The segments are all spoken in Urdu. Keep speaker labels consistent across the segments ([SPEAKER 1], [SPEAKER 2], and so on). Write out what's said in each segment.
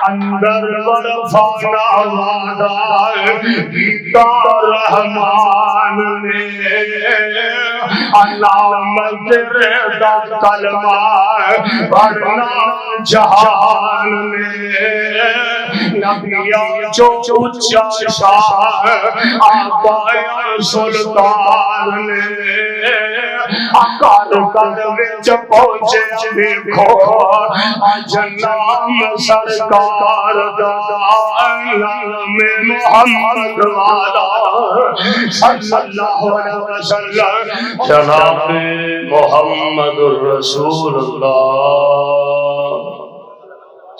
[SPEAKER 1] اندر ورفانا وعدہ گیتا رحمان نے علامت تیرے دا کلمہ پڑھنا جہان میں نبیان جو اچھا شاہ آقا سلطان نے اکار وچ پہنچے دیکھو جنام سرکار دا نام محمد والا صلی اللہ علیہ وسلم جناب محمد الرسول اللہ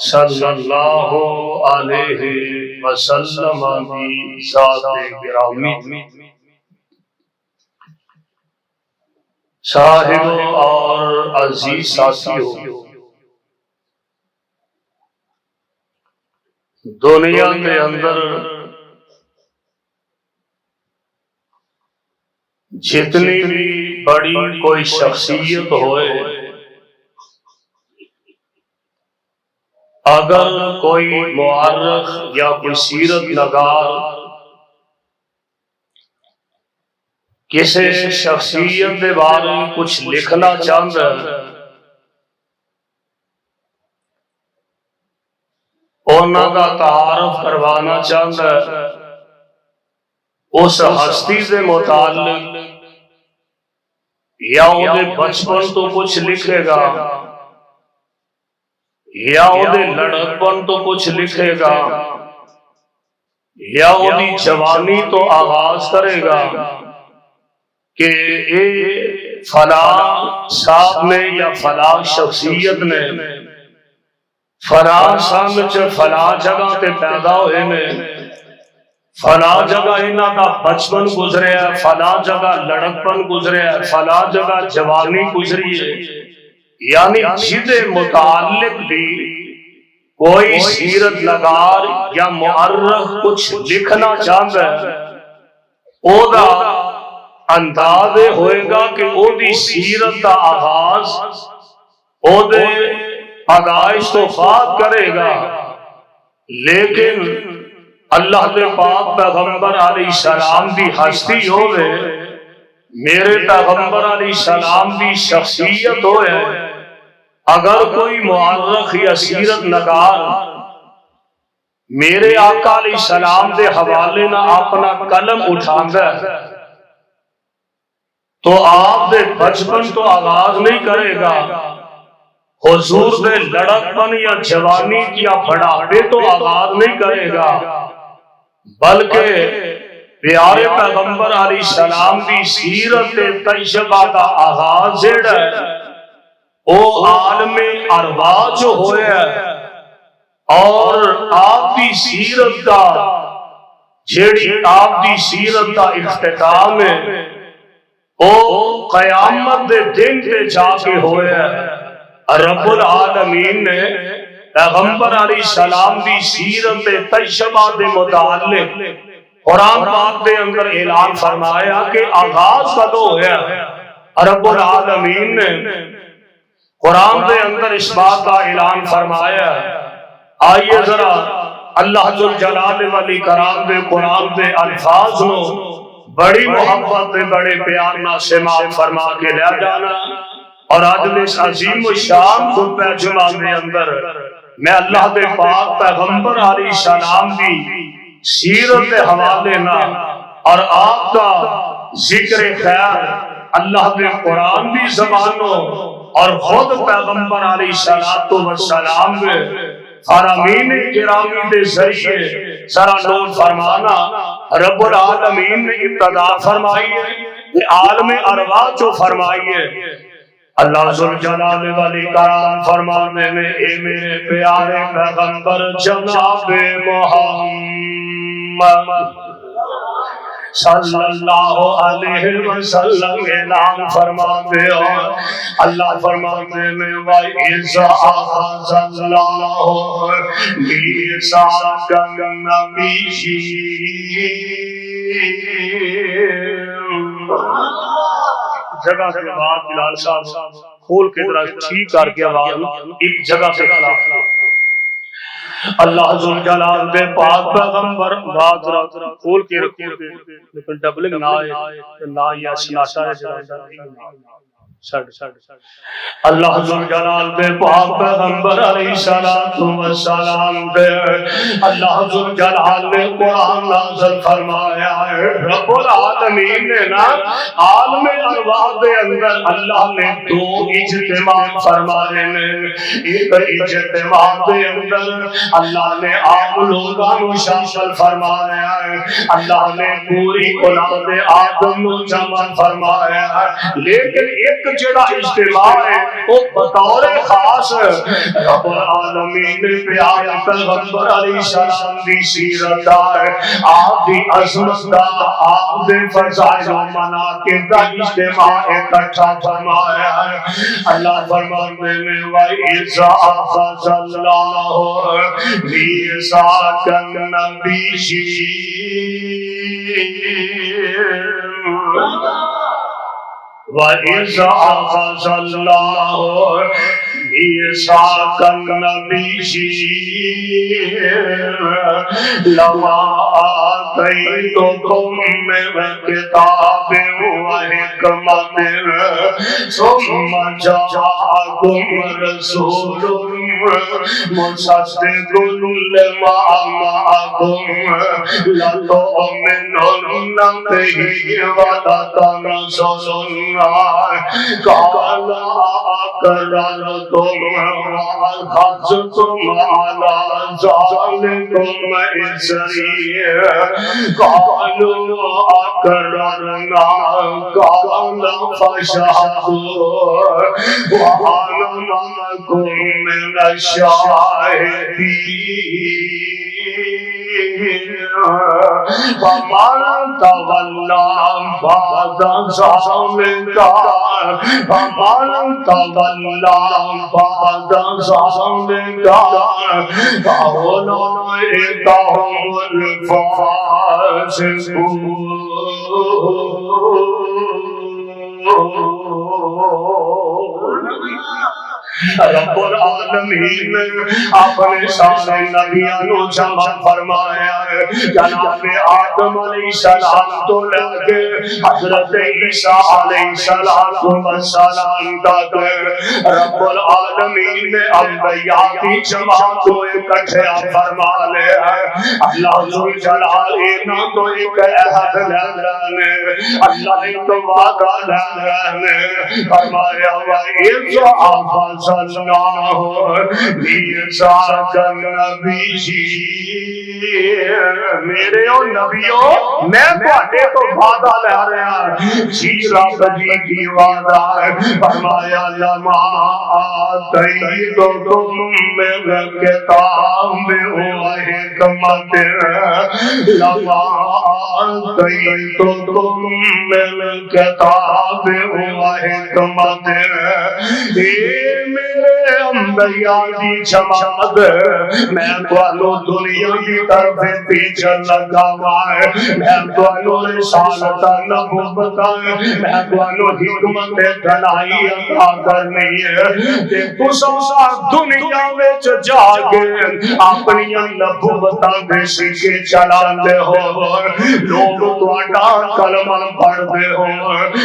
[SPEAKER 1] صلی اللہ علیہ وسلم کی ذات گرامی صاحب اور عزیز ساتھیوں، دنیا کے اندر جتنی بھی بڑی کوئی شخصیت ہوئے، اگر کوئی مورخ یا کوئی سیرت نگار کسی شخصیت کے بارے میں کچھ لکھنا چاہتا ہے، انہاں کا تعارف کروانا چاہتا ہے، اس ہستی سے متعلق یا انہیں بچپن تو کچھ لکھے گا یا انہیں لڑکپن تو کچھ لکھے گا یا انہیں جوانی تو آغاز کرے گا کہ اے فلاں صاحب نے یا فلاں شخصیت نے فلاں سامچ فلاں جگہ تے پیدا ہوئے نے، فلاں جگہ انہاں دا بچپن گزرے ہے، فلاں جگہ لڑکپن گزرے ہے، فلاں جگہ جوانی گزری ہے، یعنی جدے متعلق بھی کوئی سیرت نگار یا مؤرخ کچھ لکھنا چاہتا ہے، او دا انداز ہوئے گا کہ او دی سیرت دا آغاز او دے پیدائش تو فات کرے گا، لیکن اللہ دے پاک پیغمبر علیہ السلام دی ہستی ہوئے، میرے پیغمبر علیہ السلام دی شخصیت ہوئے، اگر کوئی مؤرخ یا سیرت نگار میرے آقا علیہ السلام دے حوالے نہ اپنا قلم اٹھاندا ہے تو آپ دے بچپن تو آغاز نہیں کرے گا، حضور دے لڑکپن یا جوانی یا بڑھاپے تو آغاز نہیں کرے گا، بلکہ پیارے پیغمبر علیہ السلام دی سیرت طیبہ دا آغاز جڑا ہے او عالم ارواح جو ہوئے ہے، اور آپ دی سیرت دا جیڑی آپ دی سیرت دا اختتام ہے او قیامت دے دن تے جا کے ہوئے ہے۔ رب العالمین نے پیغمبر علیہ السلام دی سیرت طیبہ دے متعلق قرآن پاک دے اندر اعلان فرمایا کہ آغاز کدوں ہوا۔ رب العالمین نے قرآن دے اندر اس بات کا اعلان فرمایا، آئیے ذرا اللہ جلال والی کرام دے قرآن دے الفاظ نو بڑی محبت دے بڑے پیار نہ سماعت فرما کے لے جانا، اور آج اس عظیم و شان خطبہ جمعہ دے اندر میں اللہ دے پاک پیغمبر علیہ السلام دی سیرت حوالے نہ اور آپ کا ذکر خیر اللہ دے قرآن دی زبانوں اور خود پیغمبر علیہ السلام دے فرامین گرامی دے ذریعے ذرا نوٹ فرمانا۔ رب العالمین نے ابتدا فرمائی ہے کہ عالم ارواح جو فرمائی ہے، اللہ ذوالجلال والی کرام فرمانے میں اے میرے پیارے پیغمبر جناب محمد صلی اللہ علیہ وسلم اعلان فرماتے ہو، اللہ فرماتے میں وَإِذَا أَخَذَ اللَّهُ مِيثَاقَ النَّبِيِّينَ، جگہ سے بات بلال صاحب کھول کے ذرا ٹھیک کر کے آواز ایک جگہ سے کھلا اللہ ذوالجلال دے پاک پیغمبر بات رات کھول کے رکھو لیکن ڈبلنگ نہ آئے نہ یا سناٹا ہے جڑا اللہ ذوالجلال دے پاک پیغمبر علیہ الصلوۃ والسلام دے اللہ ذوالجلال نے قرآن نازل فرمایا ہے رب العالمین نے نا عالم ارواح دے اندر اللہ نے دو اجتماع فرمائے نے ایک اجتماع دے اندر اللہ نے عام لوگاں کو شامل فرمایا ہے اللہ نے پوری اولاد آدم کو جمع فرمایا ہے لیکن ایک جڑا اجتماع ہے وہ بطور خاص رب العالمین نے پیارے پیغمبر علیہ السلام دی سیرت ہے آپ دی عظمت دا آپ دے فضائل و مناقب دا اجتماع اکٹھا فرمایا ہے اللہ فرماتے ہیں وَإِذَا أَخَذَ اللَّهُ مِيثَاقَ النَّبِيِّينَ وَإِذَا أَخَذَ اللَّهُ مِيثَاقَ النَّبِيِّينَ لَمَا آتَيْتُكُم مِّن كِتَابٍ وَحِكْمَةٍ ثُمَّ جَاءَكُمْ رَسُولٌ مُصَدِّقٌ لِّمَا مَعَكُمْ لَتُؤْمِنُنَّ بِهِ وَلَتَنصُرُنَّهُ قال أقررتم وأخذتم على ذلكم إصري قالوا أقررنا قال فاشهدوا وأنا معكم من الشاهدين فمن تولى بعد ذلك فمن تولى بعد ذلك فأولئك هم الفاسقون رب العالمین نے اپنے سارے نبیوں جمع فرمایا ہے جناب آدم علیہ السلام تو لے کے حضرت عیسیٰ علیہ السلام تک رب العالمین نے انبیاء کی جماعت کو اکٹھے فرما لیا ہے اللہ ذوالجلال اینا تو ایک عہد لے رہے اللہ ایک وعدہ لے رہے فرمایا وَإِذَا أَخَذَ اللَّهُ مِيثَاقَ النَّبِيِّينَ میرے اور نبیوں میں تواڈے تو وعدہ لے رہا جی رب جی کی وعدہ فرمایا لما آتیتکم من کتاب وحکمت لما آتیتکم من کتاب وحکمت میرے انبیاء کی جماعت میں تانوں دنیا کی طرف پیچھے لگا ہوا ہے میں تانوں رسالت نبوت میں تانوں حکمت دلائی عطا کرنی ہے کہ تساں دنیا وچ جا کے اپنی نبوت دے سکے چلاندے ہو لوگ تہاڈا کلمہ پڑھدے ہو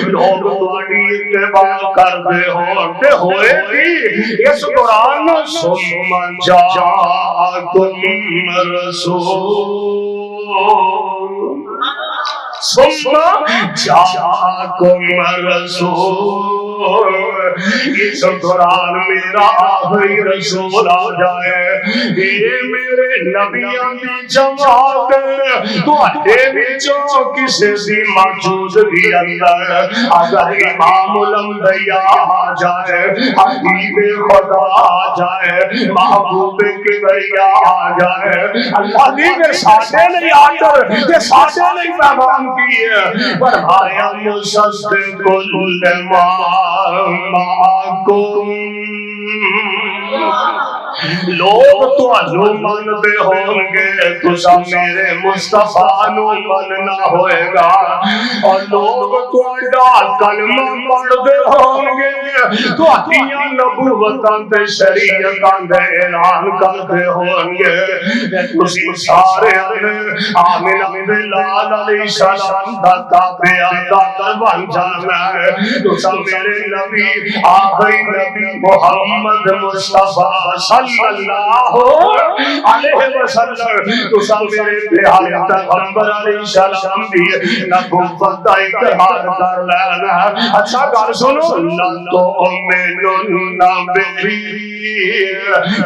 [SPEAKER 1] لوگ تہاڈی اتباع کردے ہو تے ہوئے بھی اس دوران ثم جاءکم رسول ثم جاءکم رسول اس دوران میرا آخری رسول آ جائے یہ میرے نبیوں کی جماعت تواڈے وچوں کسے دی موجودگی اندر اگر امام الانبیاء آ جائے حبیب خدا آ جائے محبوب کبریا آ جائے اللہ دی کے ساڈے نہیں آ کر کہ ساڈے نہیں پیغام کیے فرمایا مصدق لما معکم لوگ تانوں منتے ہون گے تساں میرے مصطفیٰ نو مننا ہوئے گا اور لوگ تہاڈا کلمہ پڑھدے ہون گے تہاڈیاں نبوتاں تے شریعتاں دے اعلان کردے ہون گے تسی سارے آمنہ دے لال علیہ السلام دا تابع بن جانا ہے تساں میرے نبی آخری نبی محمد مصطفیٰ صلی اللہ علیہ وسلم تساں میرے پیارے پیغمبر علیہ السلام دی نبوت دا اقرار کر لینا اچھا گل سنو تو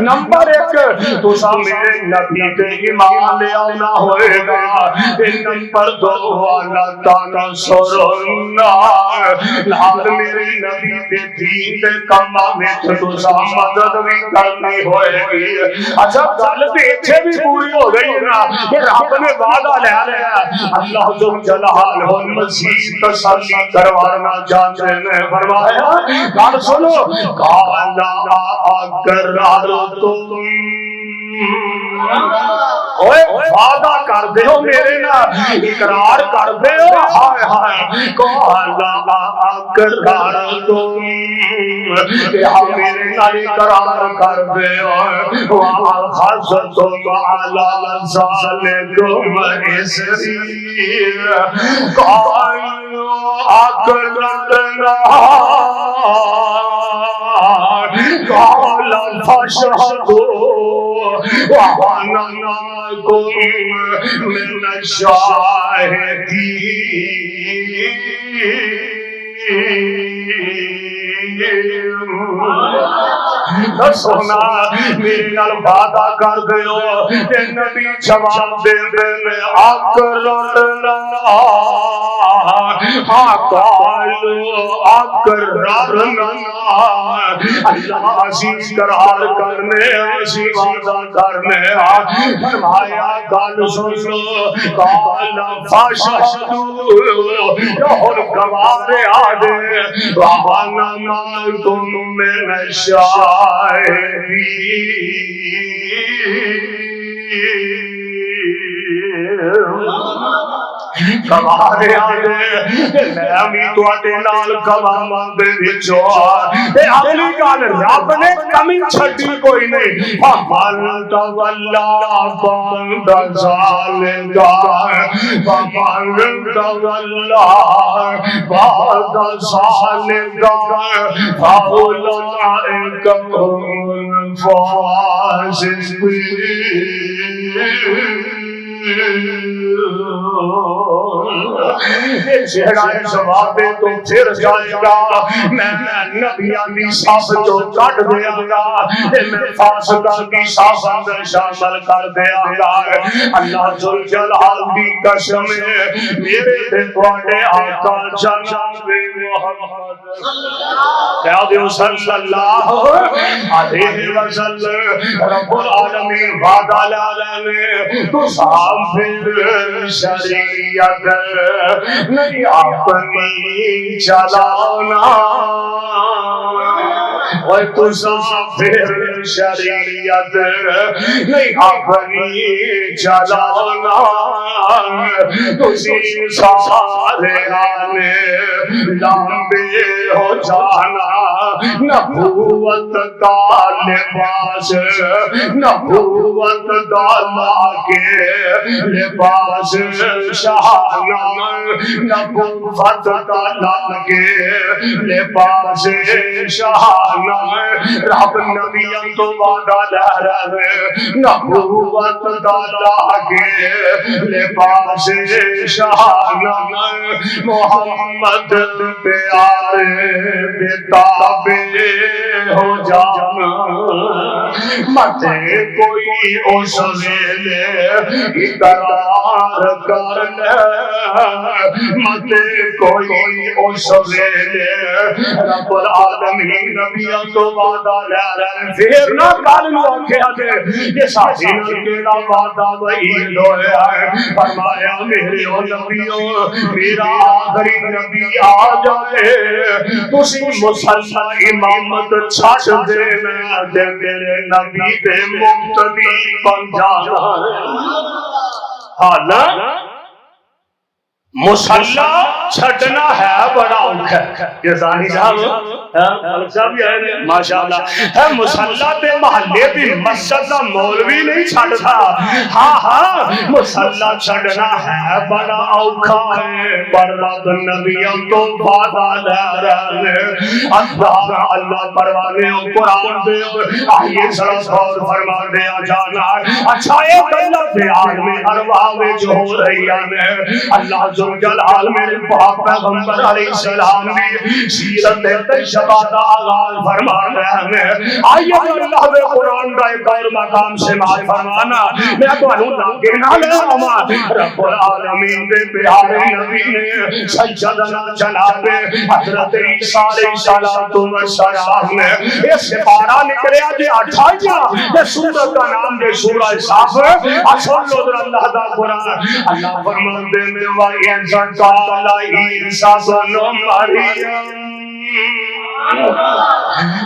[SPEAKER 1] نمبر ایک تساں میرے نبی تے ایمان لے آنا ہوئے گا نمبر دو والا تنصر لال میرے نبی تے دین دے کما وچ تساں مدد بھی کرنی ہوئے گی اچھا گل تے ایتھے بھی پوری ہو گئی نا کہ رب نے وعدہ لے لیا اللہ ذو جلالہ مزید تسلی کروانا چاہتے ہیں فرمایا گل سنو کالا اقررتم اوے وعدہ کر دے ہو میرے نال اقرار کر دے ہو ہائے ہائے کالا اقررتم کہ ہم میرے نال اقرار کر دے ہو واخذتم علی ذالکم اسری قالوا اقررنا قال فاشهدوا وانا معكم من الشاهدين سونا میرے نال وعدہ کر دیو تے نبی جواب دے دے اقررنا اقررنا اللہ عزیز قرار کرنے ایسی وعدہ کرنے فرمایا گل سن لو قال فاشهدوا اور گواہ آدے وانا معكم من الشاهدين گواہ آدے میں بھی تواڈے نال گواہاں دے وچوں تے اگلی گل رب نے کمی چھڈی کوئی نہیں فمن تولا فمن ظالم فمن تولا بعد ظالم فاولئک هم الفاسقون چہرہ جواب دے تو پھر جائے گا میں نبیاں دی صف جو کٹ دیا گا میں فاسقاں دی صف اندر شامل کر دیا گا اللہ ذل جلال دی قسم میرے تے تواڈے آقا جناب محمد کہہ دیو صلی اللہ علیہ وسلم رب العالمین وعدہ لے لے تو صاحب شریعت نہیں اپنی چلانا اور تو صاحب شریعت نہیں اپنی چلانا تسی سارے آنے لمبے ہو جانا نبوت کا لباس نبوت دالا کے لباس شہانہ نبوت دالا کے لباس شہانہ رب نبیوں تو وعدہ لے رہے نبوت دالا کے لباس شہانہ محمد پیارے بتابے ہو جانا مت کوئی اس ویلے اقرار کر لے مت کوئی اس ویلے رب العالمین نبیوں تو وعدہ لے رہے پھر نہ کل نو آکھیا دے کہ ساڈے نال کیڑا وعدہ وعید ہویا ہے فرمایا میرے او نبیوں میرا آخری نبی آ جائے تسی مسلسل امامت چھٹ دینا تے میرے نبی دے مقتدی بن جانا حالا مصلی چھٹنا ہے بڑا اوکھا یہ ثانی صاحب ملک صاحب بھی آئے ماشاءاللہ ہے مصلی تے محلے دی مسجد دا مولوی نہیں چھٹتا ہاں ہاں مصلی چھٹنا ہے بڑا اوکھا ہے پر رب نبیوں تو وعدہ لے رہے اللہ پروانے قرآن دے آئیے سر سور فرما دیا جانا اچھا ایک اللہ دے عالم ارواح میں جو ہو رہی ہے اللہ جلال میرے پاک پیغمبر علیہ السلام کی سیرت طیبہ کا آغاز فرما رہے ہیں آئیے اللہ نے قرآن کا ایک اور مقام سے مات فرمانا میں تو لاگے نہ لے آما رب العالمین دے پیارے نبی نے سیدنا جناب حضرت عیسیٰ علیہ السلام نے یہ سپارہ نکلیا جی 28 یہ سورت کا نام دے سورہ صاف اصل لوگ اللہ دا قرآن اللہ فرمان دے میں قال عیسیٰ بن مریم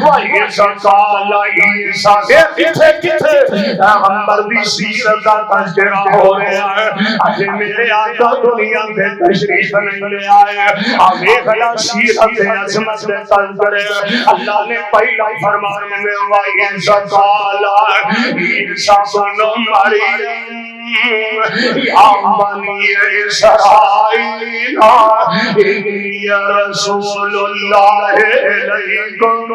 [SPEAKER 1] وعیسیٰ قال عیسیٰ کتھے پیغمبر دی سیرت کا تذکرہ ہو رہا ہے اجے میرے آقا دنیا میں تشریف نہیں لے آئے آگے خلا سیرت عظمت میں تذکرے اللہ نے پہلا فرمایا میں وعیسیٰ قال عیسیٰ بن مریم یا بنی اسرائیل انی رسول اللہ علیکم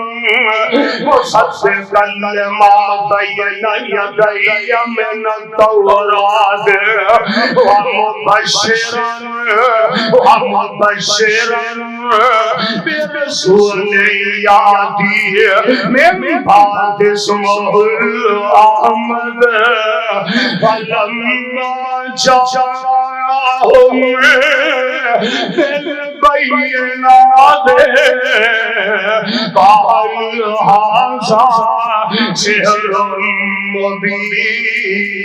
[SPEAKER 1] مصدقا لما بین یدی من التوراۃ ومبشرا برسول یاتی من بعد اسمہ احمد فلما جاءهم بالبينات قالوا هذا سحر مبين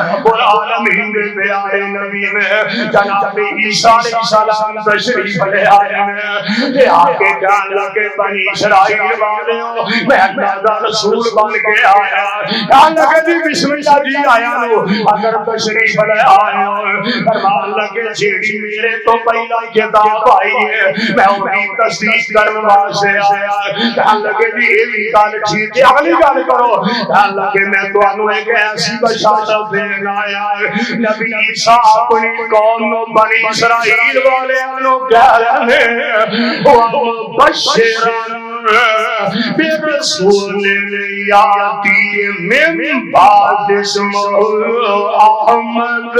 [SPEAKER 1] رب العالمین کے پیارے نبی میں جناب عیسیٰ علیہ السلام تشریف لے آئے ہیں کہ آگے جان لگے بنی اسرائیل والوں میں اپنا رسول بن کے آیا جان لگے جی بسم اللہ جی آیا ہوں اگر تشریف لے آئے ہوں فرمان لگے جیڑی میرے تو پہلا کتاب آئی ہے میں انہیں تصدیق کروا سے آیا جان لگے جی یہ بھی کال چیز اگلی گل کرو جان لگے میں تو انہوں ایک ایسی بشارت دینا ہے نبی عیسیٰ اپنی قوم نو بنی اسرائیل والے انہوں کہہ رہے ہیں وَمُبَشِّرًا بِرَسُولٍ یاتی من بعد اسمہ احمد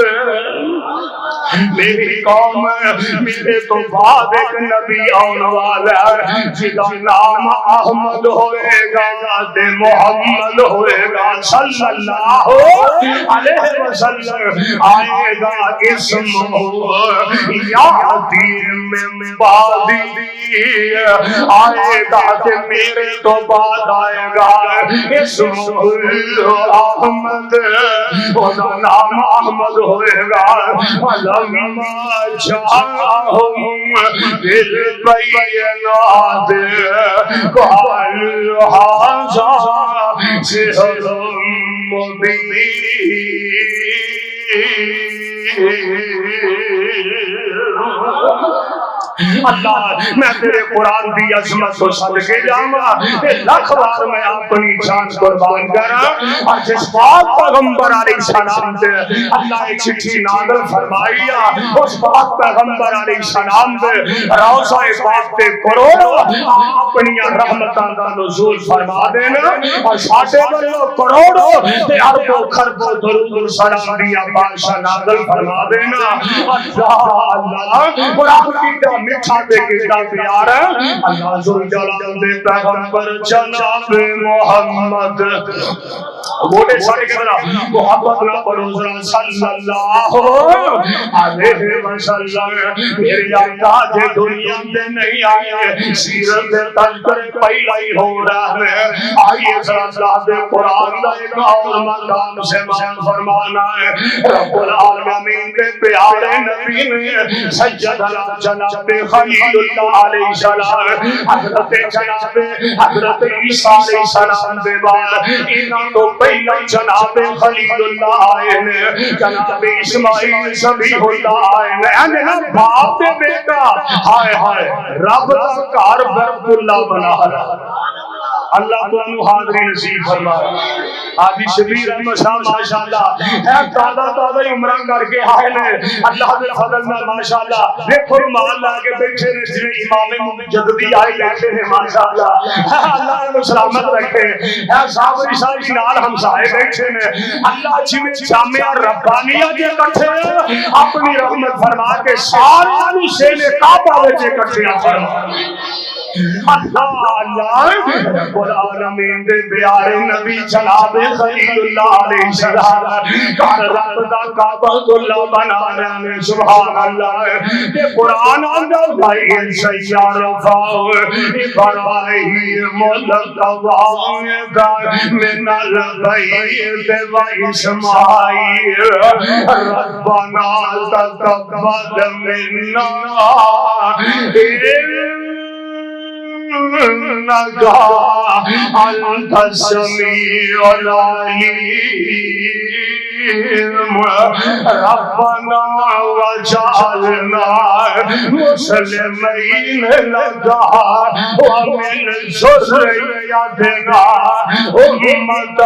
[SPEAKER 1] میری قوم میرے تو بعد ایک نبی آنے والا ہے جدا نام احمد ہوئے گا دے محمد ہوئے گا صلی اللہ علیہ وسلم آئے گا اسمہ یاتی من بعد آئے گا کہ میرے تو بعد آئے گا اسمہ احمد وہ نام احمد ہوئے گا فلما جاءهم بالبينات قالوا هذا سحر مبين اللہ میں تیرے قرآن دی عظمت کو صدقے جاما لاکھ بار میں اپنی جان قربان کرا اور جس پاک پیغمبر علیہ السلام سے اللہ ایک چٹھی نازل فرمائیا اس پاک پیغمبر علیہ السلام سے روضہ پاک تے کروڑوں اپنی رحمتاں دا نزول فرما دینا اور ساٹھے بڑھو کروڑوں تے اربوں خربوں درود سلام دیا بادشاہ نازل فرما دینا اللہ قرآن کی میٹھا دے کیتا پیار اللہ ذوالجلال دے پیغمبر جناب محمد بولے سارے کے ذرا محبت نہ پڑھو ذرا صلی اللہ علیہ وسلم میرے آقا جے دنیا میں نہیں آئے سیرت تذکر پہلا ہی ہو رہا ہے آئیے ذرا اللہ دے قرآن دا ایک اور مقام سے بیان فرمانا ہے رب العالمین کے پیارے نبی نے سیدنا جناب خلیل اللہ علیہ السلام حضرت جناب حضرت عیسیٰ علیہ السلام دے بعد انہاں تو پہلا جناب خلیل اللہ آئے نے جناب اسماعیل ذبیح اللہ آئے نے انہاں باپ دے بیٹا ہائے ہائے رب دا گھر بیت اللہ بنا رہا اللہ تعالیٰ حاضری نصیب فرمائے آدھی شبیر احمد صاحب ماشاءاللہ ہے تازہ عمرہ کر کے آئے نے اللہ دے فضل میں ماشاءاللہ دیکھو مال لا کے بیٹھے نے جنہیں امام مجددی آئے بیٹھے ہیں ماشاءاللہ اللہ نے سلامت رکھے ہے صاحب عیسائی نال ہمسائے بیٹھے نے اللہ جی میں جامعہ ربانیہ کے کٹھے اپنی رحمت فرما کے سارے شیل کعبہ وچ کٹھے فرما اللہ رب العالمین دے پیارے نبی جناب خلیل اللہ علیہ السلام گھر رب دا کعبہ اللہ بنا رہے سبحان اللہ تے قرآن آندا بھائی سیار فاو ابراہیم ملکوا من البیت و اسماعیل ربنا تقبل منا إنك أنت السميع العليم ربنا وجعلنا مسلمين لك ومن ذريتنا أمة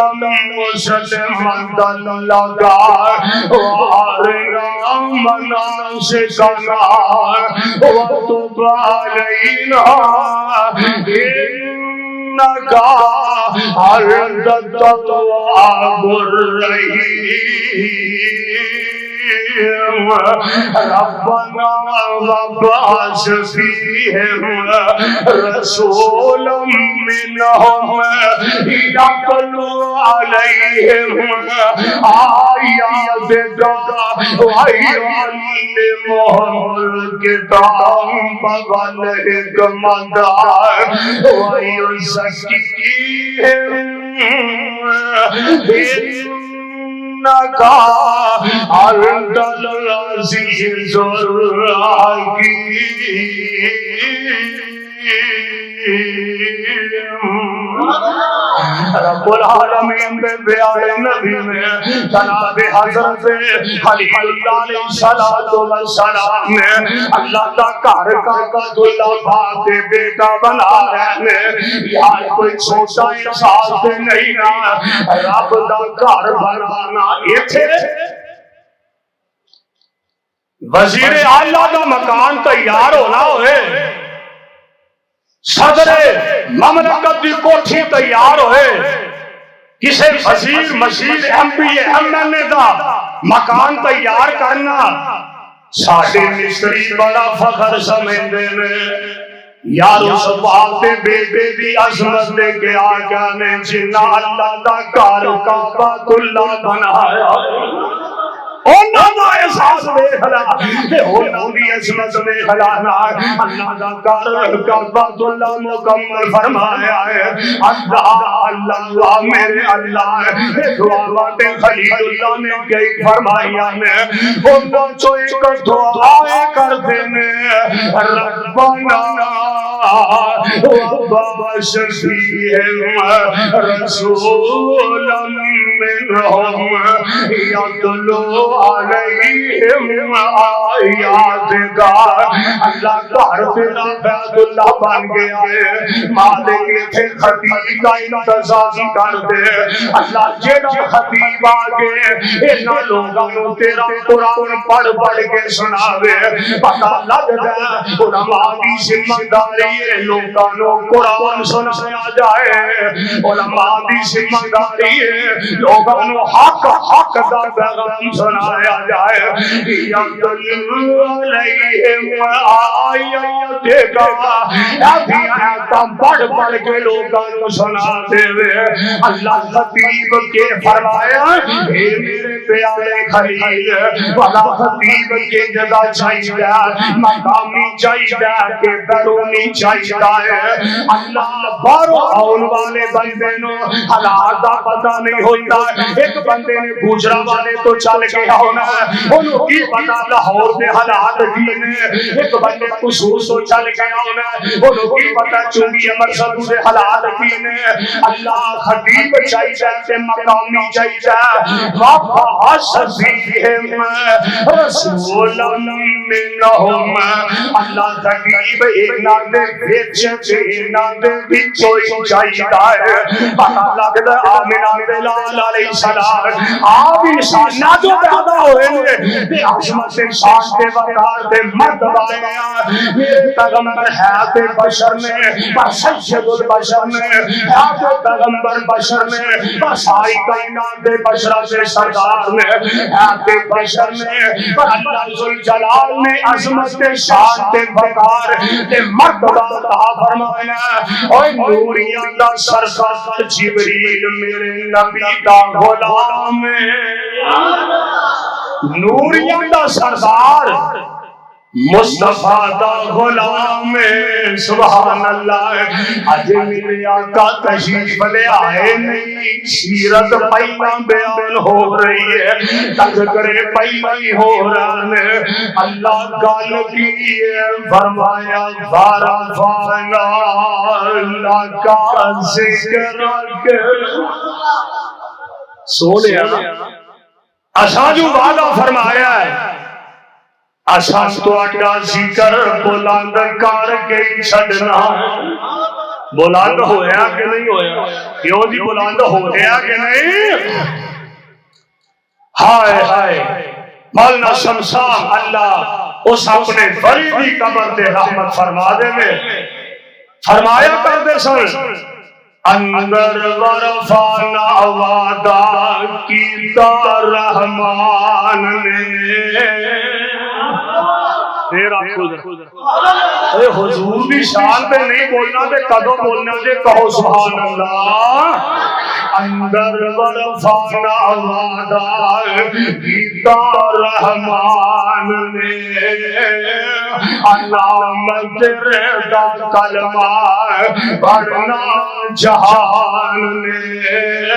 [SPEAKER 1] مسلمة لك وأرنا مناسكنا وتب علينا إنك أنت التواب الرحيم ربنا وابعث فيهم رسولا منهم يتلو عليهم آياتك ويعلمهم الكتاب والحكمة ويزكيهم إنك أنت العزيز الحكيم رب العالمین دے پیارے نبی میں جناب حضرت خلیل اللہ علیہ السلام نے اللہ کا گھر کعبۃ اللہ پاک دے بیٹا بنا رہے یار کوئی چھوٹا احساس تے نہیں نا رب دا گھر بنانا ایتھے وزیر اعلیٰ دا مکان تیار ہونا ہوئے صدر مملکت دی کوٹھی تیار ہوئے کسے وزیر مشیر ایم پی ایم این اے دا مکان تیار کرنا ساڑھے مصری بڑا فخر سمجھتے نے یار اس باپ دے بیٹے دی عظمت دے کے آقا نے جنہ اللہ دا گھر کعبۃ اللہ بنایا انہاں دا احساس دیکھ لا تے انہاں دی عظمت دیکھ لا اللہ دا گھر کعبۃ اللہ مکمل فرمایا ہے اللہ اللہ میرے اللہ دعا تے خلیل اللہ نے کئی فرمایا نے انہاں چوں ایک دعا کرتے نے ربنا وابعث فيهم رسولا منهم يتلو علیہم آیاتک اللہ گھر تیرا بیت اللہ بن گیا ہے مالک تھے خطیب کا انتظام کر دے اللہ جیڑا خطیب آگے انہاں لوگوں تیرا قرآن پڑھ پڑھ کے سناوے پتہ لگ جائے علماء کی ذمہ داری ہے لوگوں قرآن سنایا جائے علماء کی ذمہ داری ہے لوگوں حق دا پیغام سنا سنایا جائے یتلو علیہم آیاتک آیات پڑھ پڑھ کے لوگوں کو سناتے ہوئے اللہ خطیب کے فرمایا اے میرے پیارے خلیل والا خطیب کے جگہ چاہیے مقامی چاہیے کہ درونی چاہیے اللہ بارو آن والے بندے نو حالات کا پتہ نہیں ہوتا ایک بندے نے گجرا والے تو چل گیا ہونا انہوں کی پتہ لاہور کے حالات کی نے ایک بندے قصور تو چل گیا ہونا انہوں کی پتہ چونگی امرسل کے حالات کی نے اللہ خطیب چاہیے کہ مقامی چاہیے وَفَحَسَ فِيهِمْ رَسُولًا مِّنْهُمْ اللہ خطیب اینا دے بھیچ اینا دے بھیچوئی چاہیے پتہ لگتا آمینہ بلال علیہ السلام آپ انسانہ جو پیدا ہوئے ہیں عظمت شان کے وقار کے مرد آئے میرے پیغمبر حیات بشر میں پر سید البشر میں حیات پیغمبر بشر میں پر ساری کائنات بشر سے سردار میں حیات بشر میں پر اللہ ذوالجلال نے عظمت شان کے وقار کے مرد کہا فرمایا اوہ نوریاں دا سرکار جبریل میرے نبی دا غلام نوریاں دا سردار مصطفیٰ دا غلام سبحان اللہ آج میرے آقا تشریف لے آئے نہیں سیرت پہلا بیان ہو رہی ہے تذکر پہلا ہی ہو رہا ہے اللہ گال کی فرمایا بارا فانا اللہ کا ذکر سونے اساں جو وعدہ فرمایا ہے اساں تو اڈا ذکر بلند کر کے چھڈنا بلند ہویا کہ نہیں ہویا کیوں جی بلند ہو گیا کہ نہیں ہائے ہائے مولانا شمشان اللہ اس اپنے بڑی بھی قبر دے رحمت فرما دے میں فرمایا کر دے سن اندر ورفانا وعدہ کیتا رحمان نے حضور بھی شان پہ نہیں بولنا دے کدو بولنا دے کہو سبحان اللہ اندر ورفانا وعدہ کیتا رحمان نے علامت رضا کلمہ پڑھنا جہان نے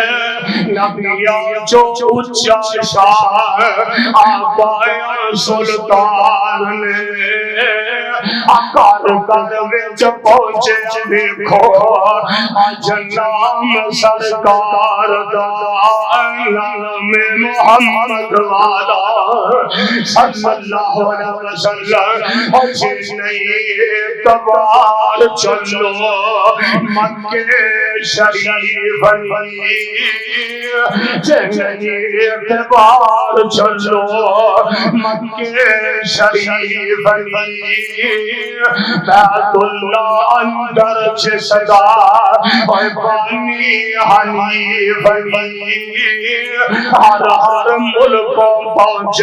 [SPEAKER 1] نبیہ جو اچھا شاہ آبایا سلطان نے اکار کر وچ پہنچے دیکھو آج نام سرکار دا نام محمد والا صلی اللہ علیہ وسلم آج نہیں اعتبار چلو مکہ شریف جنگی اعتبار چلو مکہ شریف بیت اللہ اندر چسدا بانی حنیف ہر ہر ملکوں پہنچ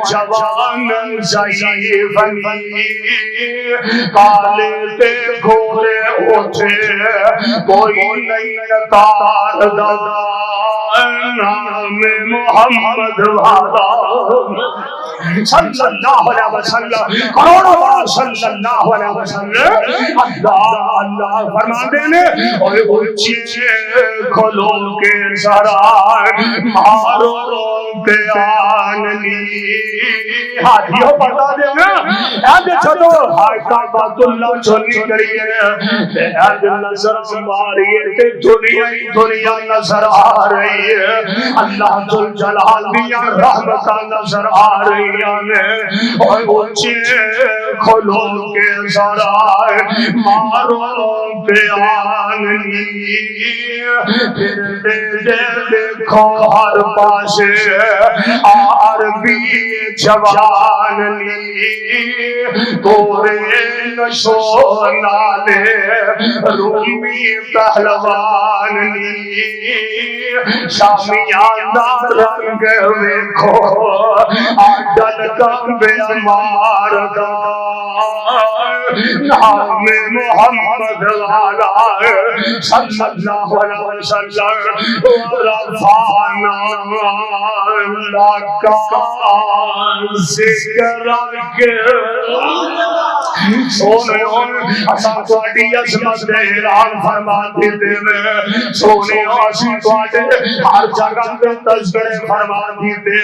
[SPEAKER 1] جوان ضعیف کالے تے گھوڑے اٹھے کوئی نہیں نکار دا نام محمد والا صلی اللہ علیہ وسلم کروڑوں بار صلی اللہ علیہ وسلم اللہ اللہ فرما دینے اور اچھے کھلو کے ذرا مارو بیان لی ہاتھیوں بتا دینا ایج چھتو حائقہ بات اللہ چونی کریے ایج نظر ماری تے دنیا نظر آ رہی ہے اللہ ذوالجلال دیا رحمتہ نظر آ رہی ہے اور اچھے کھلو کے ذرا مارو بیان لی پھر دیکھو ہر پاسے عربی جوان لی گورے نشو نالے رومی پہلوان لی شامیان دا رنگ ویکھو آڈل کمبے مار دا نام محمد والا صلی اللہ علیہ وسلم رفعنا لک ذکرک سونیوں اساں تواڈی عظمت دے اعلان فرماتے دے سونیوں اساں تواڈے ہر جگہ تے تذکرے فرماتے دے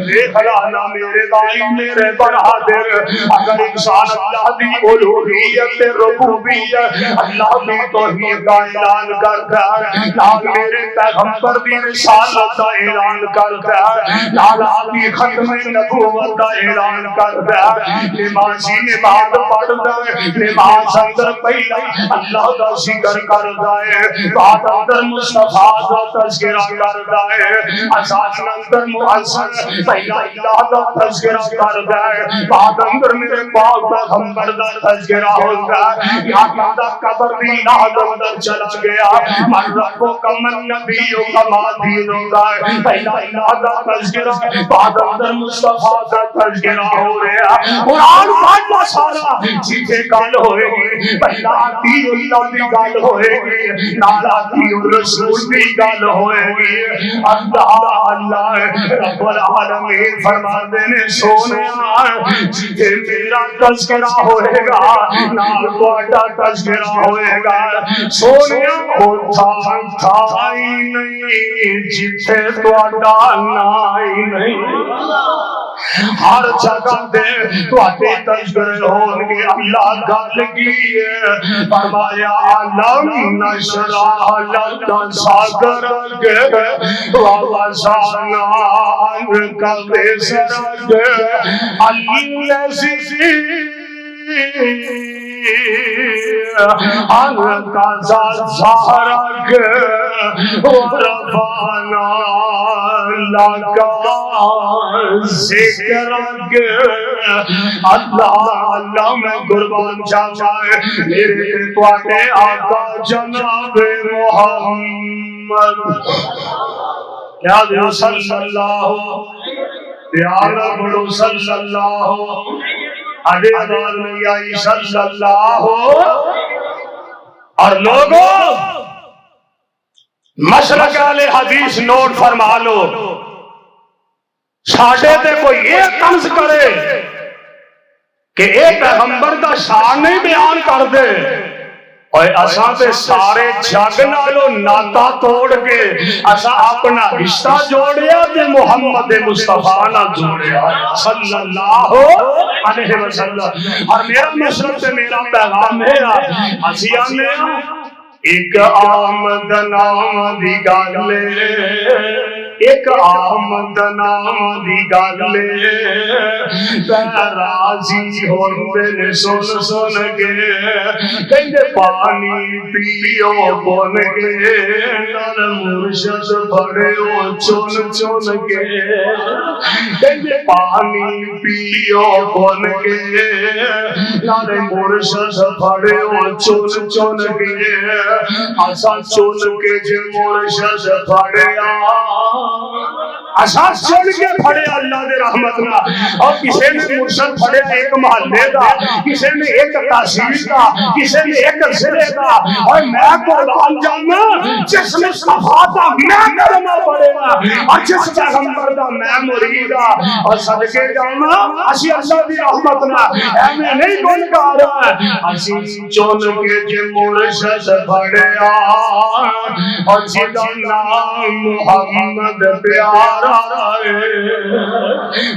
[SPEAKER 1] دیکھ لانا میرے بھائی میرے برادر اگر انسان اللہ دی الوہیت ربوبیت اللہ دی توحید کا اعلان کرتا ہے نال میرے پیغمبر دی رسالت کا اعلان کرتا ہے نال دی ختم نبوت کا اعلان کرتا ہے نمازی نماز پڑھتا ہے نماز اندر پہلا اللہ کا ذکر کرتا ہے بعد اندر مصطفیٰ کا تذکرہ کرتا ہے اساس اندر مؤذن پہلا اللہ کا تذکرہ کرتا ہے بعد اندر میرے پاک پیغمبر کا تذکرہ ہوتا ہے یا بندہ قبر دی ناد اندر چلا گیا من ربو کا من نبیوں کا مادین ہوتا ہے پہلا اللہ کا تذکرہ بعد اندر مصطفیٰ کا تذکرہ ہو رہا قرآن پڑھنا سارا جیتے گال ہوئے گی پہلا آتی اللہ دی گال ہوئے گی نال آتی رسول دی گال ہوئے گی اللہ اللہ رب العالمین فرما دینے سونے جیتے میرا تذکرہ ہوئے گا نال تواڈا تذکرہ ہوئے گا سونے ہوتا تھا ہی نہیں جیتے تواڈا نائی نہیں ہر جگہ دے تواڈے تذکرے ہون گے اللہ گل کی ہے فرمایا علم نشرح لک صدرک ووضعنا عنک وزرک الذی عنک ظہرک ورفعنا لک ذکرک اللہ اللہ میں قربان جاؤں میرے تواڈے آقا جناب محمد یا دیو صلی اللہ پیارا بڑو صلی اللہ علیہ وسلم صلی اللہ اور لوگوں مسلک اہل حدیث نوٹ فرما لو ساڈے تے کوئی یہ طنز کرے کہ اے پیغمبر دا شان نہیں بیان کر دے اور اساں تے سارے جگ نالوں ناتا توڑ کے اساں اپنا رشتہ جوڑیا تے محمد مصطفیٰ نال جوڑیا صلی اللہ علیہ وسلم اور میرا مسلک تے میرا پیغام ہے اسی آنے ایک آمد نام دی گالے ایک آمد نام دی گالے راضی ہوندے نے سن سن کے کہندے پانی پیو بن کے نال مرشد پڑھو چن چن کے کہندے پانی پیو بن کے نال مرشد پڑھو چن چن کے اساں چن کے جے مرشد پڑھیا اساں چن کے پڑھیا اللہ دے رحمت نال اور کسی نے مرشد پڑھیا ایک محلے دا کسی نے ایک تحصیل دا کسی نے ایک ضلع دا اور میں قربان جانا جس مصطفیٰ دا میں کلمہ پڑھے گا اور جس پیغمبر دا میں مرید اور صدقے جانا اسی اللہ دی رحمت نال ایویں نہیں کوئی کر اسی چن کے جے مرشد پڑھیا اور جدا نام محمد پیارا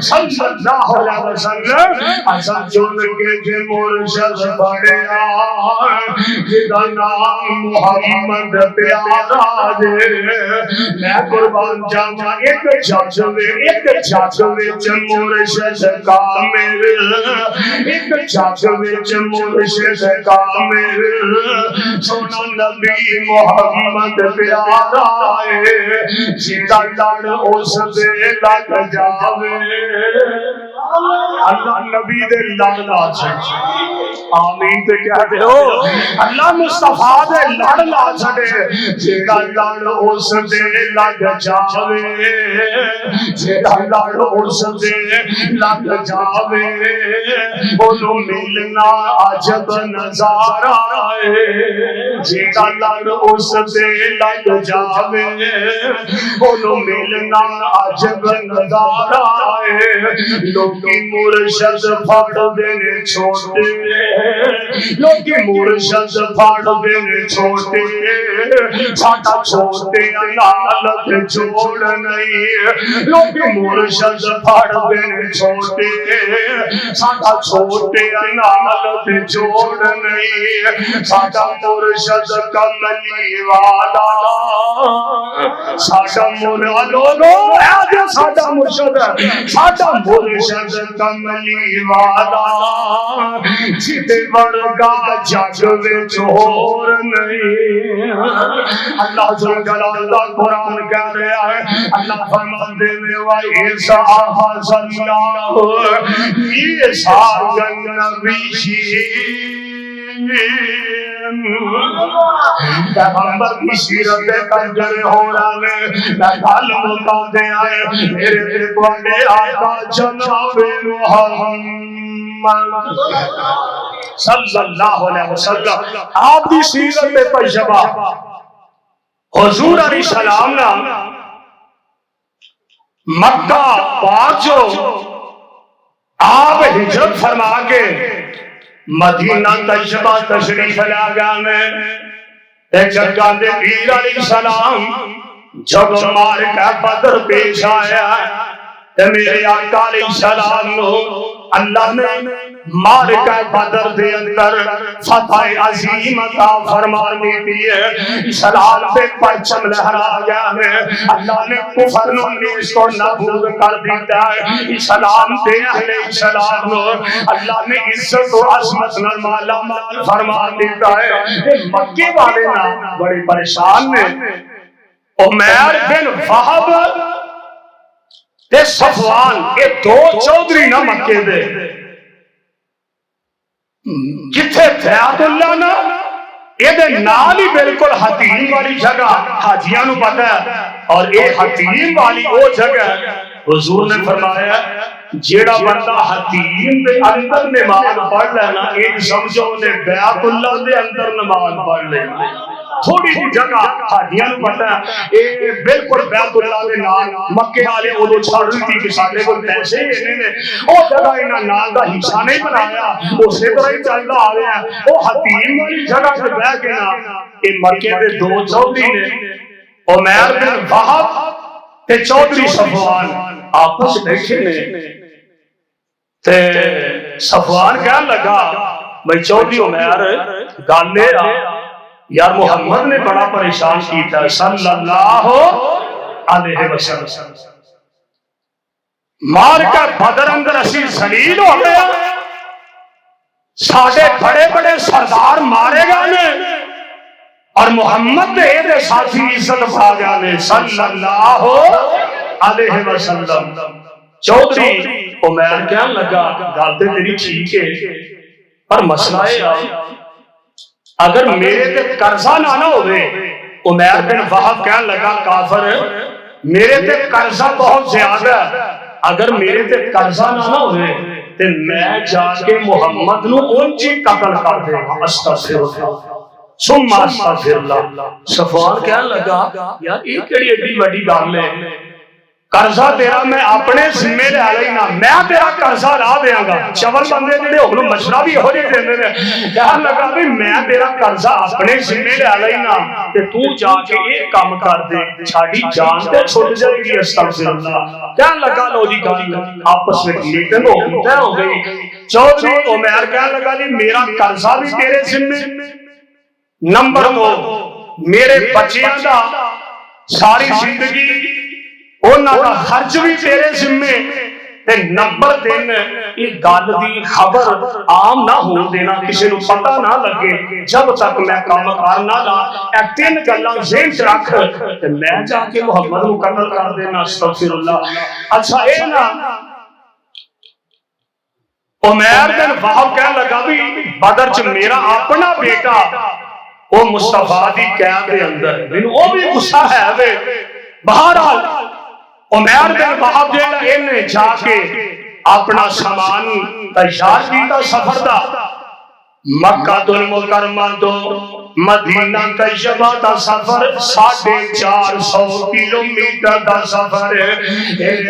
[SPEAKER 1] صلی اللہ علیہ وسلم اساں چن کے جے مرشد پڑھیا جدا نام محمد پیارا دے میں قربان جاواں ایک جگ وچ مرشد کامل ایک جگ وچ مرشد کامل سونا نبی محمد پیارا ہے جدا لڑ اس اس دے لگ جاوے اللہ نبی دے لڑ لا چھڑے آمین تے کہہ دے ہو اللہ مصطفیٰ دے لڑ لا چھڑے جیڑا لڑ اس دے لگ جاوے جیڑا لڑ اس دے لگ جاوے انہوں ملنا عجب نظارہ ہے جیڑا لڑ اس دے لگ جاوے انہوں ملنا عجب نظارہ ہے لوگی مرشد پھاڑ دینے چھوٹے لوگی مرشد پھاڑ دینے چھوٹے ساٹا چھوٹے انالت جوڑ نہیں لوگی مرشد پھاڑ دینے چھوٹے ساٹا چھوٹے انالت جوڑ نہیں ساٹا مرشد کملی والا ساٹا لوگوں آج ساٹا مرشد ساٹا مرشد کملی والا جیتے ورگا جگ وچ ہور نہیں اللہ جل جلالہ قرآن کہہ رہا ہے اللہ فرماندے میں وَإِذَا أَخَذَ اللَّهُ مِيثَاقَ النَّبِيِّينَ پیغمبر کی سیرت کنجر ہو رہے میں گل مکا دے آئے میرے تواڈے آقا جناب محمد صلی اللہ علیہ وسلم آپ دی سیرت طیبہ حضور علیہ السلام نا مکہ پاک جو آپ ہجرت فرما کے مدینہ طیبہ تشریف لا گئے ایک جگہ دے پیر علیہ السلام جب مار کا بدر پیش آیا تے میرے آقا علیہ السلام نو اللہ نے مار کا بدر دے اندر فتح عظیم عطا فرما دی ہے اسلام پہ پرچم لہرا گیا ہے اللہ نے کفر نو نیست و نابود کر دیتا ہے اسلام پہ اہل اسلام نو اللہ نے عزت و عظمت نال مالا مال فرما دیتا ہے مکے والے نا بڑے پریشان نے عمیر بن وہب تے صفوان یہ دو چودھری نہ مکے دے جتھے بیعت اللہ نا یہ نال ہی بالکل حتیم والی جگہ حاجیاں نو پتہ ہے اور اے حتیم والی وہ جگہ حضور نے فرمایا جیڑا بندہ حتیم دے اندر نماز پڑھ لینا ایک سمجھو نے بیعت اللہ دے اندر نماز پڑھ لینا تھوڑی سی جگہ حاجیاں نو پتہ ہے اے بالکل بیعت اللہ دے نال مکے والے اودوں چھڑ دی کہ ساڈے کول پیسے ہی نے او جگہ انہاں نال دا حصہ نہیں بنایا اسی طرح ہی چلدا آ رہا ہے او حتیم والی جگہ تے بیٹھ کے نا اے مکے دے دو چودھری نے عمیر بن وہب تے چودھری صفوان آپس بیٹھے نے تے صفوان کہنے لگا بھئی چودھری عمیر گل اے یار محمد نے بڑا پریشان کیتا ہے صلی اللہ علیہ وسلم مار کا بدر اندر اسی ذلیل ہو گیا ساڈے بڑے بڑے سردار مارے گئے نے اور محمد نے اے ساتھی عزت پا گیا نے صلی اللہ علیہ وسلم چودھری عمیر کہنے لگا گل تے تیری ٹھیک ہے پر مسئلہ ہے اگر میرے تے قرضہ نہ ہوئے عمیر بن وہب کہنے لگا کافر میرے تے قرضہ بہت زیادہ ہے اگر میرے تے قرضہ نہ ہوئے تے میں جا کے محمد نو اونچی قتل کر دے گا استغفر اللہ ثم استغفر اللہ صفوان کہنے لگا یار یہ کیڑی ایڈی بڑی گل ہے قرضہ تیرا میں اپنے ذمے لے لینا میں تیرا قرضہ لا دیاں گا چول بندے جڑے ہن مشورہ بھی ہو جے دیندے نے کہن لگا بھی میں تیرا قرضہ اپنے ذمے لے لینا تے تو جا کے یہ کام کر دے ساڈی جان تے چھٹ جائے گی استغفر اللہ کہن لگا لو جی گل آپس میں میٹنگ ہو گئی چودھری عمیر کہن لگا جی میرا قرضہ بھی تیرے ذمے نمبر 2 میرے بچیاں دا ساری زندگی انہاں دا خرچ بھی تیرے ذمے تے نمبر 3 یہ گل دی خبر عام نہ ہو دینا، کسی نو پتہ نہ لگے جب تک میں کام کرنا لا، اے 3 گلاں ذہن چ رکھ تے میں جا کے محمد نو قتل کر دینا، استغفر اللہ۔ اچھا اے نا عمیر بن وہب کہنے لگا بھی بدر چ میرا اپنا بیٹا وہ مصطفیٰ دی قید دے اندر، مینوں او بھی غصہ ہے وے۔ بہرحال عمیر بن وہب جیڑا انہیں جا کے اپنا سامان تیار کیتا سفر دا، مکہ المکرمہ تو مدینہ طیبہ دا سفر 450 کلومیٹر دا سفر ہے۔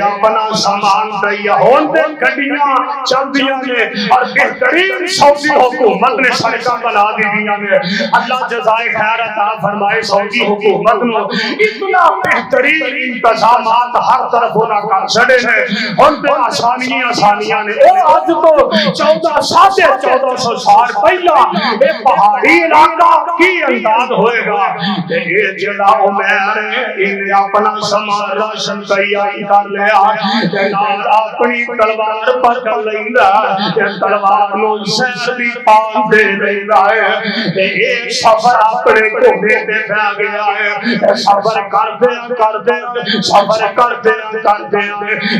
[SPEAKER 1] اپنا سامان تیار ہون تے گڈیاں چلدیاں نے اور بہترین سعودی حکومت نے سڑکاں بنا دیاں نے۔ اللہ جزائے خیر عطا فرمائے سعودی حکومت نو، اتنا بہترین انتظامات ہر طرف ہونا کر چھڑے نے، ہن تے آسانیاں نے۔ او اج تو 1400 سال پہلا اے پہاڑی علاقہ کی انداز ہوئے گا کہ یہ جڑا عمیر انہیں اپنا سامان راشن تیار کر لیا، جناب اپنی تلوار پکڑ لیندا، تلوار نو سر دی پان دے دیندا ہے، ایک سفر اپنے گھوڑے تے پہ گیا ہے، سفر کرتے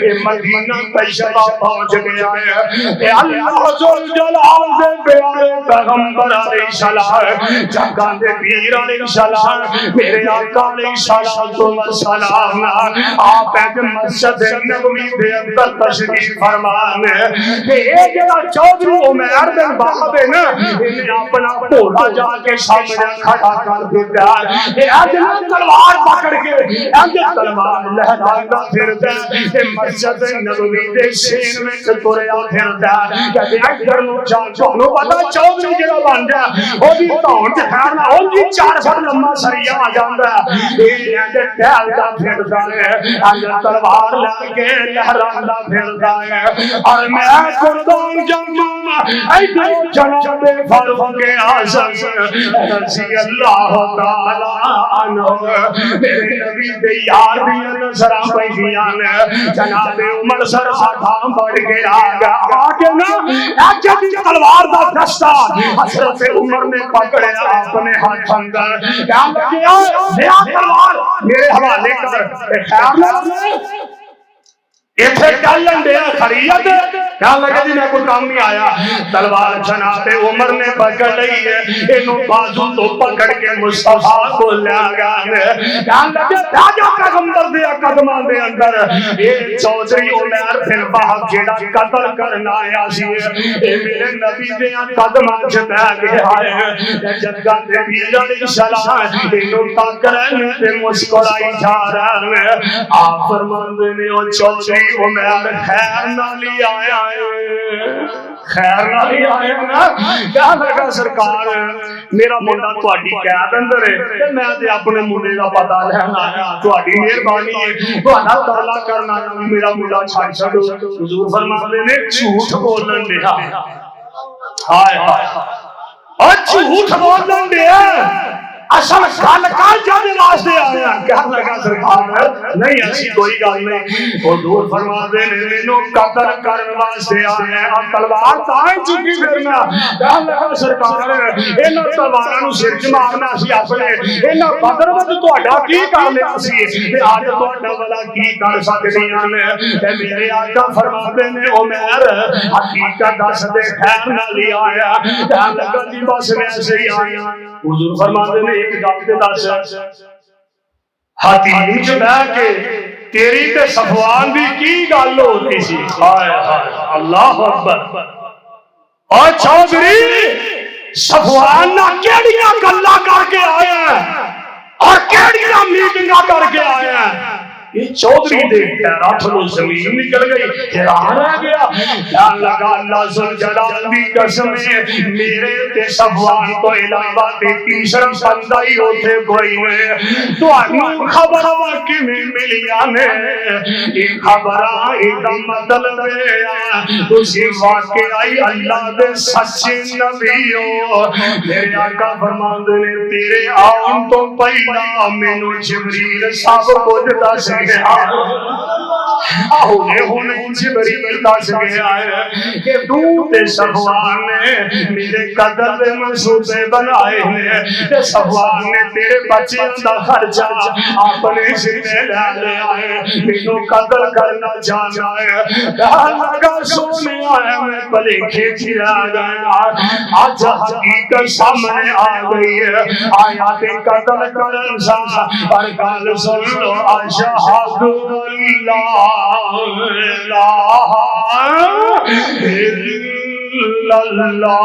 [SPEAKER 1] اے مدینہ طیبہ پہنچ گیا ہے۔ اللہ ذوالجلال دے پیارے پیغمبر علیہ السلام، جگہ دے پیر علیہ السلام، میرے آقا علیہ السلام آپ ایک مسجد نبوی دے اندر تشریف فرمان ہے کہ ایک جگہ چودھری عمیر بن وہب ہے نا، انہیں اپنا گھوڑا جا کے سامنے کھڑا کر دیتا ہے، یہ اجنا تلوار پکڑ کے اجنا تلوار لہراتا پھرتا ہے، مسجد نبوی دے سین میں تریا پھرتا ہے، کہتے ہیں ادھر نو جانو پتا چودھری جگہ بن جائے وہ بھی تون چ کھڑنا، وہ بھی 4 فٹ لمبا سریا آ جاتا ہے، یہ اجے ٹہلتا پھرتا ہے، اجے تلوار لے کے لہراتا پھرتا ہے، اور میں قربان جاواں ادھر جناب فاروق اعظم رضی اللہ تعالی عنہ، میرے نبی دے یار دی نظراں پیندیاں نے، جناب عمر سر ہاتھاں بڑھ کے آ کے نا اجے دی تلوار دا دستہ حضرت عمر نے پکڑیا اپنے ہاتھ اندر، کہا لگیا نیا تلوار میرے حوالے کر، خیال نہ ایتھے ٹالن دیا خریت، کہا لگا جی میں کوئی کام نہیں آیا، تلوار جناب عمر نے پکڑ لئی ہے، انہوں بازو تو پکڑ کے مصطفیٰ کو لے گیا، کہا لگا راجہ پیغمبر دیا قدمہ دے اندر، یہ چودھری عمیر بن وہب جیڑا قتل کرنا آیا سی ہے، یہ میرے نبی دیا قدمہ چھتا گیا ہے، جدگاہ دے بھی علیہ السلام انہوں تک رہنے دے مسکرائی جا رہا ہے، آپ فرمان دینے اور چودھری عمیر خیر نہ لی آیا ہے، خیر نہ لی آیا نا، کیا لگا سرکار میرا منڈا تواڈی قید اندر ہے، میں تے اپنے منڈے دا پتہ لینا آیا، تواڈی مہربانی ہے، تہاڈا تعالی کرنا ہے، میرا منڈا چھڈ چھڈو، حضور فرماندے نے جھوٹ بولن دیا، ہائے ہائے اور جھوٹ بولن دیا، اصل گل کر جانے واسطے آیا، کیا لگا سرکار نہیں ایسی کوئی گل نہیں، حضور فرماتے نے مینوں قتل کرن واسطے آیا، تلوار تاں چکی پھرنا، کیا لگا سرکار انہاں تلواراں نوں سر چ مارنا سی اپنے، انہاں بدر وچ تہاڈا کی کر لیا سی تے اج تہاڈا والا کی کر سکدیاں نے، تے میرے آقا فرماتے نے عمیر حقیقت دس دے خیر نال ہی آیا، کیا لگا جی بس ویسے ہی آیا، حضور فرماتے نے ایک گل تے دس، حتیم چ بیٹھ کے تیری تے صفوان دی کی گل ہوتی سی، ہائے ہائے اللہ اکبر، اور چودھری صفوان نہ کیڑیاں گلاں کر کے آیا اور کیڑیاں میٹنگاں کر کے آیا، یہ چودھری دیکھتا ہے راتھ نو زمین نکل گئی، حیران رہ گیا، کیا لگا اللہ ذوالجلال دی قسم ہے میرے تے صفوان تو علاوہ تے تیسرا بندہ ہی ہوتے کوئی نہیں، تانوں خبراں کیویں ملیاں نے، یہ خبراں دا مطلب ہے تسی واقعی اللہ دے سچے نبی ہو، میرے آقا فرماندے نے تیرے آن تو پہلا مینوں جبریل سب کچھ دس گیا، ہونے جبریل دس گیا ہے کہ تو تے صفوان نے میرے قتل دے منصوبے بنائے ہیں تے صفوان نے تیرے بچے دا خرچہ اپنے ذمہ لے لیا ہے مینوں قتل کرنا جانا ہے لگا سونے آیا میں بلے کھیچی آ گیا آج حقیقت سامنے آ گئی ہے آیا تے قتل کرن سا پر گل سن لو اشہد اللہ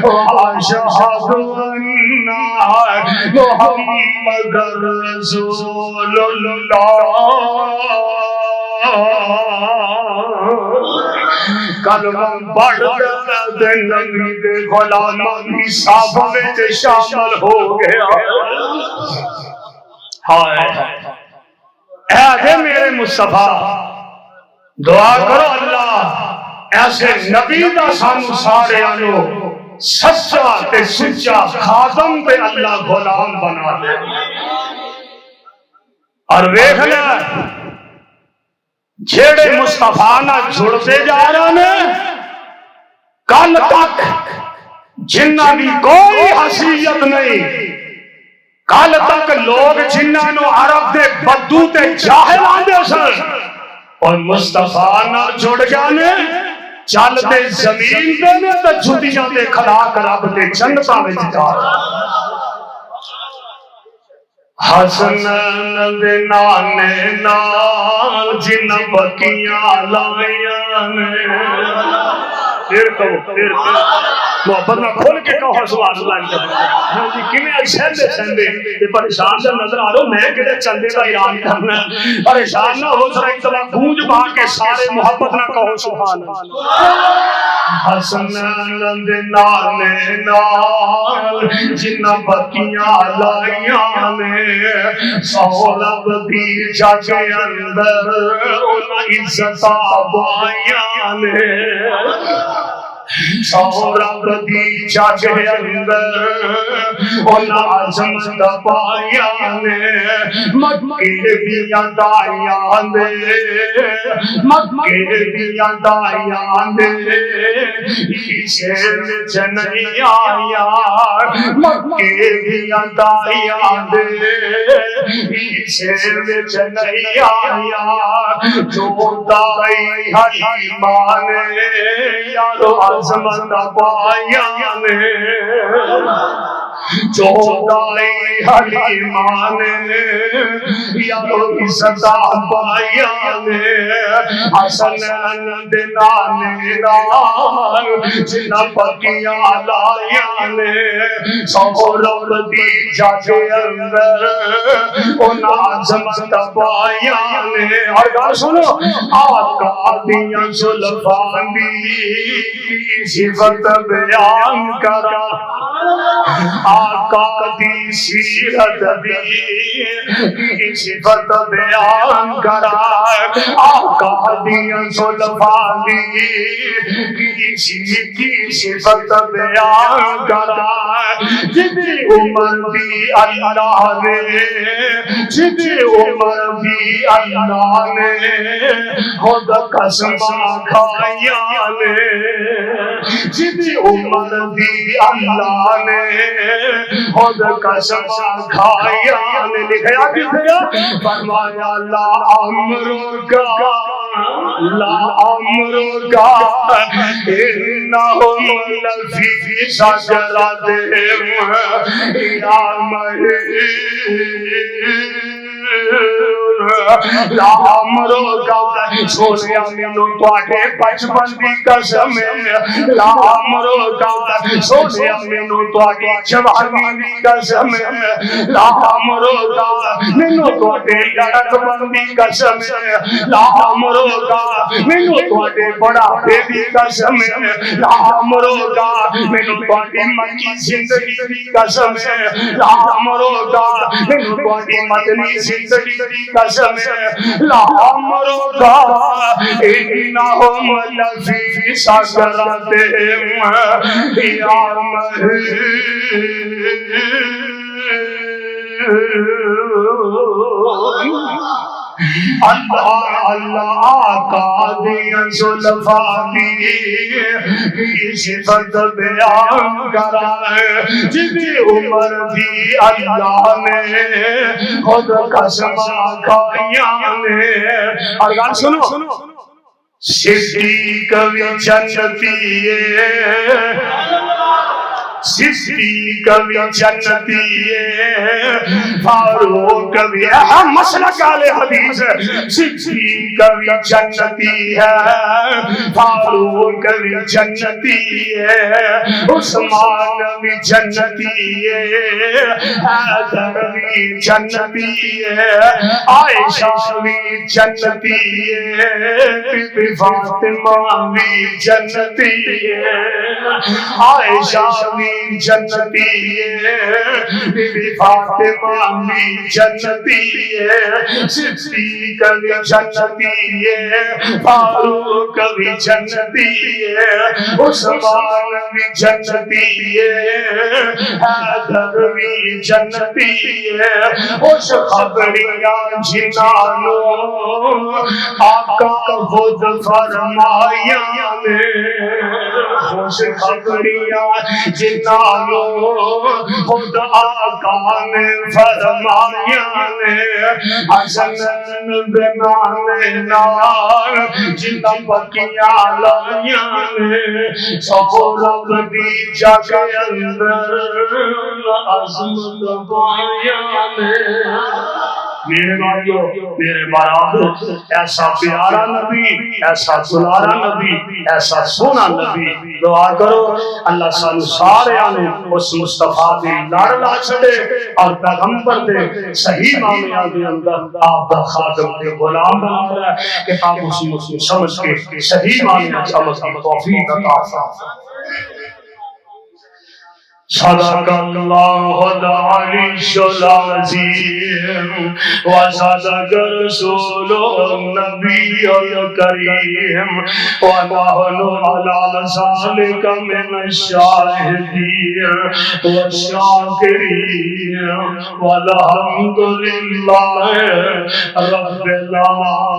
[SPEAKER 1] واشهد ان محمد رسول اللہ کلمہ پڑھ دے نبی دے غلاماں دی صف وچ شامل ہو گیا ہائے اے میرے مصطفیٰ دعا کرو اللہ ایسے نبی دا سانو سارے آنو سچا تے سچا خاتم تے اللہ غلام بنا دے اور ویکھ لے جھیڑے مصطفیٰ نہ جڑتے جا رہے ہیں کل تک جنہ بھی کوئی حیثیت نہیں کل تک لوگ جنہاں نو عرب دے بدو تے جاہل آندے سن اور مصطفیٰ نہ جڑ جانے چل دے زمین دے نے تے جھٹیاں دے کھلا کر رب دے جنتاں وچ جا حسن دے نانے نال جن بکیاں لائیاں نے پھر محبت نہ کھول کے کہو سبحان اللہ ہاں جی کیویں سہندے سہندے تے پریشان دا نظر آ رہا میں کدے چندے دا اعلان کرنا پریشان نہ ہو ذرا ایک دفعہ گونج با کے سارے محبت نہ کہو سبحان اللہ حسن دے نانے نال جن بکیاں لائیاں نے سہولت دی جگ اندر انہاں عزتاں پائیاں نے سہولت دی جگ اندر انہاں عظمت پائیاں نے مکے دیاں دائیاں نے مکے دیاں دائیاں نے شیر وچ نہیں آیا مکے دیاں دائیاں نے شیر وچ نہیں آیا جو دائی حکیماں نے یارو عظمت پائیاں نے جو دائی حکیماں نے یارو عزت پائیاں نے حسن دے نانے نال جن بکیاں لائیاں نے سہولت دی جگ اندر انہاں عظمت پائیاں نے اور گل سنو آقا دیاں زلفاں دی صفت بیان کرا آقا دی سیرت دی صفت بیان کرا آقا دیاں زلفاں دی صفت بیان کرا جدی عمر دی اللہ نے جدی عمر دی اللہ نے خود قسماں کھائیاں نے جدی عمر دی اللہ نے خود قسماں کھائیاں نے لکھیا کتھے فرمایا لا امرو کا لا امرو کا انہم لفی شجرتہم یا لا امرو کا سونیا مینوں تواڈے بچپن دی قسم لا امرو کا سونیا مینوں تواڈی جوانی دی قسم لا امرو کا مینوں تواڈے لڑکپن دی قسم لا امرو کا مینوں تواڈے بڑھاپے دی قسم لا امرو کا مینوں تواڈی مکی زندگی دی قسم لا امرو کا مینوں تواڈی مدنی زندگی دی قسم لا امرو کا انہم لفی شجرتہم یا اللہ اللہ آقا دیا زلفانی کی صفت بیان کرا ہے، جتنی عمر بھی اللہ نے خود قسم کھائیاں نے۔ اور گان سنو، صدیق بھی جنتی ہے، صدیق بھی جنتی ہے، فاروق بھی اہم مسلک اہل حدیث ہے، صدیق بھی جنتی ہے، فاروق بھی جنتی ہے، عثمان بھی جنتی ہے، حیدر بھی جنتی ہے، عائشہ بھی جنتی ہے، بی بی فاطمہ بھی جنتی ہے، عائشہ بھی جنتی ہے، بی بی فاطمہ بھی جنتی ہے، صدیق بھی جنتی ہے، فاروق بھی جنتی ہے، عثمان بھی جنتی ہے، حیدر بھی جنتی ہے۔ خوش خبریاں جنانو آقا خود فرمایا نے، خوش خبریاں جنانو خود آقا نے فرمایا نے، حسن بنان نار جنہ پکیاں لائیاں نے، سہولت دی جگ اندر عظمت پائیاں نے۔ میرے بھائیو، میرے برادر، ایسا پیارا نبی، ایسا دلارا نبی، ایسا سونا نبی، دعا کرو اللہ سانو سارے آنو اس مصطفیٰ دی لڑ لا چھڑے اور پیغمبر دے صحیح معاملہ دے اندر آپ دا خادم دے غلام بنا رہا ہے کہ آپ اسی سمجھ کے صحیح معاملہ سمجھ کی توفیق عطا فرمائے۔ صدق اللہ العلی العظیم وصدق رسول النبی الکریم ونحن علی ذلک من الشاہدین والشاکرین والحمد للہ رب العالمین۔